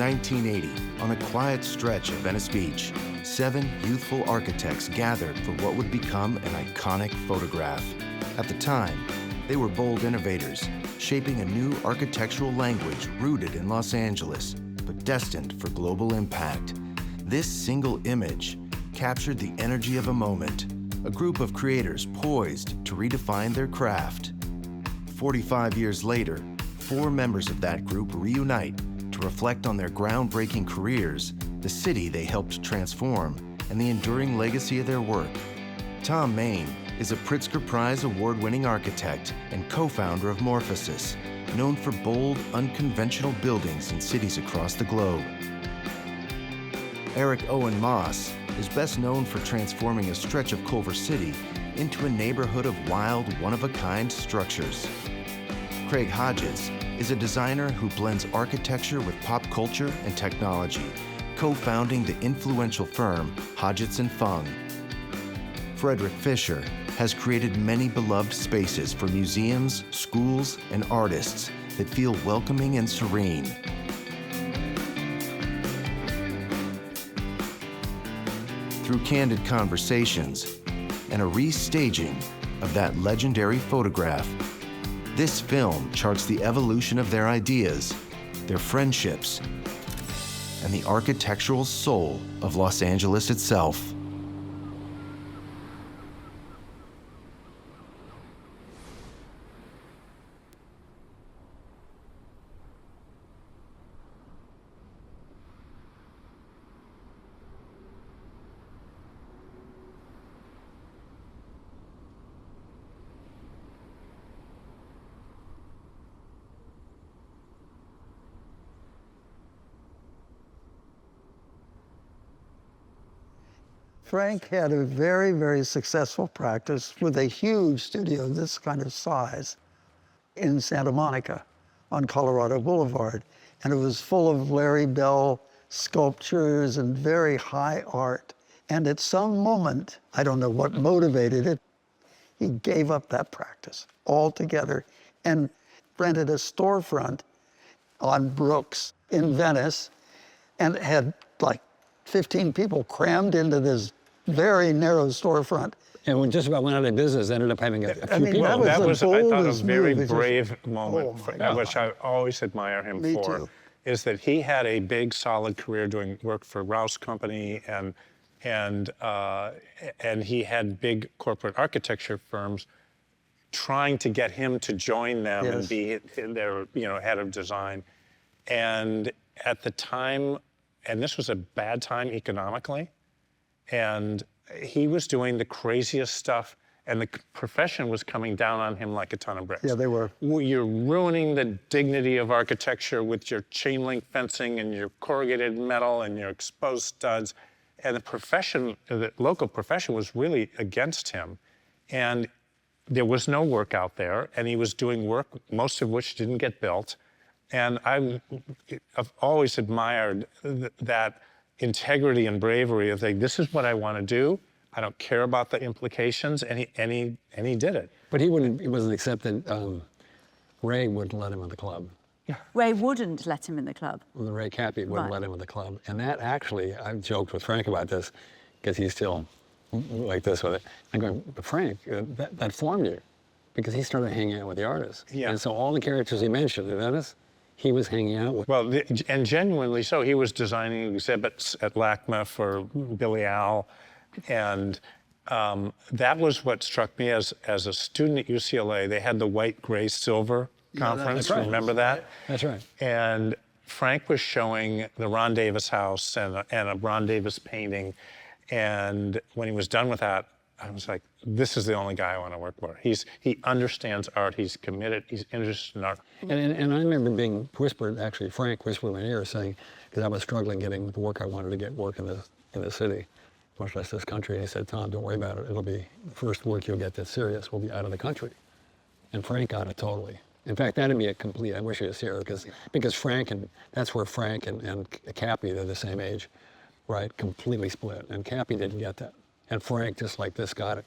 1980, on a quiet stretch of Venice Beach, 7 youthful architects gathered for what would become an iconic photograph. At the time, they were bold innovators, shaping a new architectural language rooted in Los Angeles, but destined for global impact. This single image captured the energy of a moment, a group of creators poised to redefine their craft. 45 years later, 4 members of that group reunite to reflect on their groundbreaking careers, the city they helped transform, and the enduring legacy of their work. Tom Main is a Pritzker Prize award-winning architect and co-founder of Morphosis, known for bold, unconventional buildings in cities across the globe. Eric Owen Moss is best known for transforming a stretch of Culver City into a neighborhood of wild, one-of-a-kind structures. Craig Hodges is a designer who blends architecture with pop culture and technology, co-founding the influential firm Hodgetts & Fung. Frederick Fisher has created many beloved spaces for museums, schools, and artists that feel welcoming and serene. Through candid conversations and a restaging of that legendary photograph, this film charts the evolution of their ideas, their friendships, and the architectural soul of Los Angeles itself. Frank had a very, very successful practice with a huge studio this kind of size in Santa Monica on Colorado Boulevard. And it was full of Larry Bell sculptures and very high art. And at some moment, I don't know what motivated it, he gave up that practice altogether and rented a storefront on Brooks in Venice and had like 15 people crammed into this very narrow storefront. And when just about went out of business, ended up having a few people. That was, I thought, a boldest very move. brave moment, Oh my God. which I always admire him Me for, too. is that he had a big, solid career doing work for Rouse Company, and he had big corporate architecture firms trying to get him to join them and be their, head of design. And at the time, and this was a bad time economically, and he was doing the craziest stuff, and the profession was coming down on him like a ton of bricks. Yeah, they were. You're ruining the dignity of architecture with your chain link fencing and your corrugated metal and your exposed studs. And the local profession was really against him. And there was no work out there, and he was doing work, most of which didn't get built. And I've always admired that integrity and bravery of saying, this is what I want to do. I don't care about the implications, and he did it. But he wasn't accepted. Ray wouldn't let him in the club. Yeah. Ray wouldn't let him in the club? Well, Ray Cappy wouldn't let him in the club. And that actually, I've joked with Frank about this, because he's still like this with it. I'm going, but Frank, that formed you, because he started hanging out with the artists. Yeah. And so all the characters he mentioned in Venice, he was hanging out with. Well, and genuinely so. He was designing exhibits at LACMA for Billy Al, and that was what struck me as a student at UCLA. They had the white, gray, silver conference. That's right. Remember that? That's right. And Frank was showing the Ron Davis house and a Ron Davis painting. And when he was done with that, I was like, this is the only guy I want to work for. He understands art, he's committed, he's interested in art. And I remember being whispered, actually, Frank whispered in my ear saying, because I was struggling getting the work I wanted to get work in the city, much less this country. And he said, Tom, don't worry about it. It'll be the first work you'll get that's serious will be out of the country. And Frank got it totally. In fact, that'd be a complete, I wish he was here, because Frank, and that's where Frank and Cappy, they're the same age, right? Completely split. And Cappy didn't get that. And Frank, just like this, got it.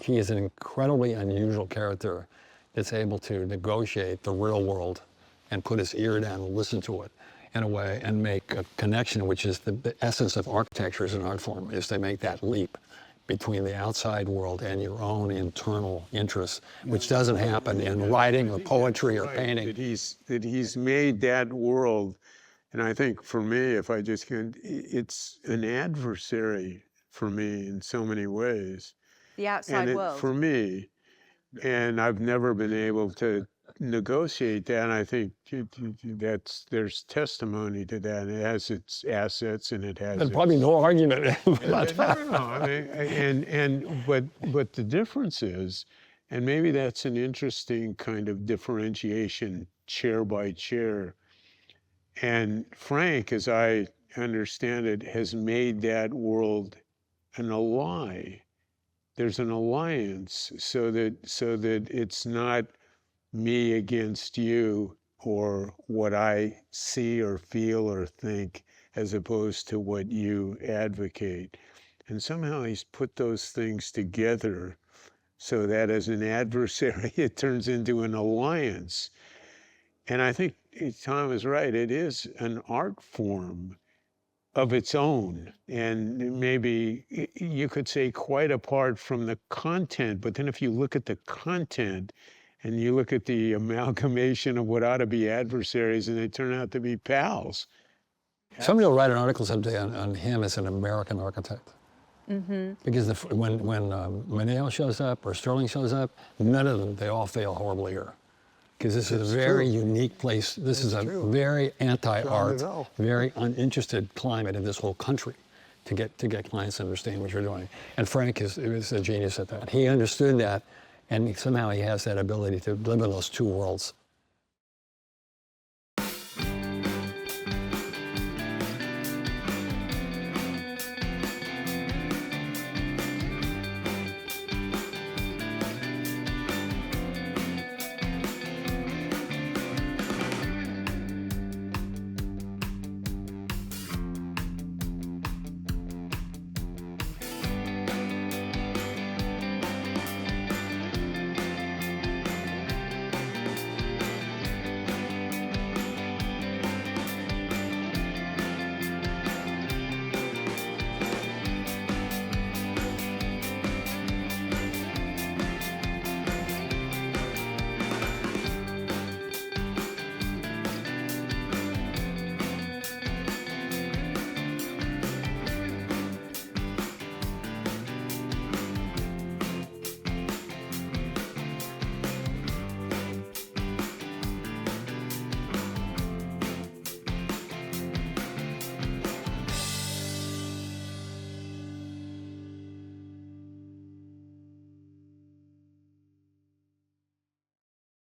He is an incredibly unusual character that's able to negotiate the real world and put his ear down and listen to it. in a way, and make a connection, which is the essence of architecture as an art form, is to make that leap between the outside world and your own internal interests, which doesn't happen in writing or poetry or painting. That he's made that world, and I think for me, if I just can, it's an adversary for me in so many ways. The outside world. For me, and I've never been able to negotiate that. And I think there's testimony to that. It has its assets and it has. There's probably no argument about that. No, I mean, but the difference is, and maybe that's an interesting kind of differentiation, chair by chair. And Frank, as I understand it, has made that world an ally. There's an alliance, so that it's not me against you, or what I see or feel or think, as opposed to what you advocate. And somehow he's put those things together so that as an adversary, it turns into an alliance. And I think Tom is right. It is an art form of its own, and maybe you could say quite apart from the content. But then if you look at the content and you look at the amalgamation of what ought to be adversaries, and they turn out to be pals. Somebody will write an article someday on him as an American architect. Mm-hmm. Because when Maneo shows up or Sterling shows up, none of them, they all fail horribly here. Because this is a very unique place. This is a very anti-art, very uninterested climate in this whole country to get clients to understand what you're doing. And Frank is a genius at that. He understood that, and somehow he has that ability to live in those two worlds.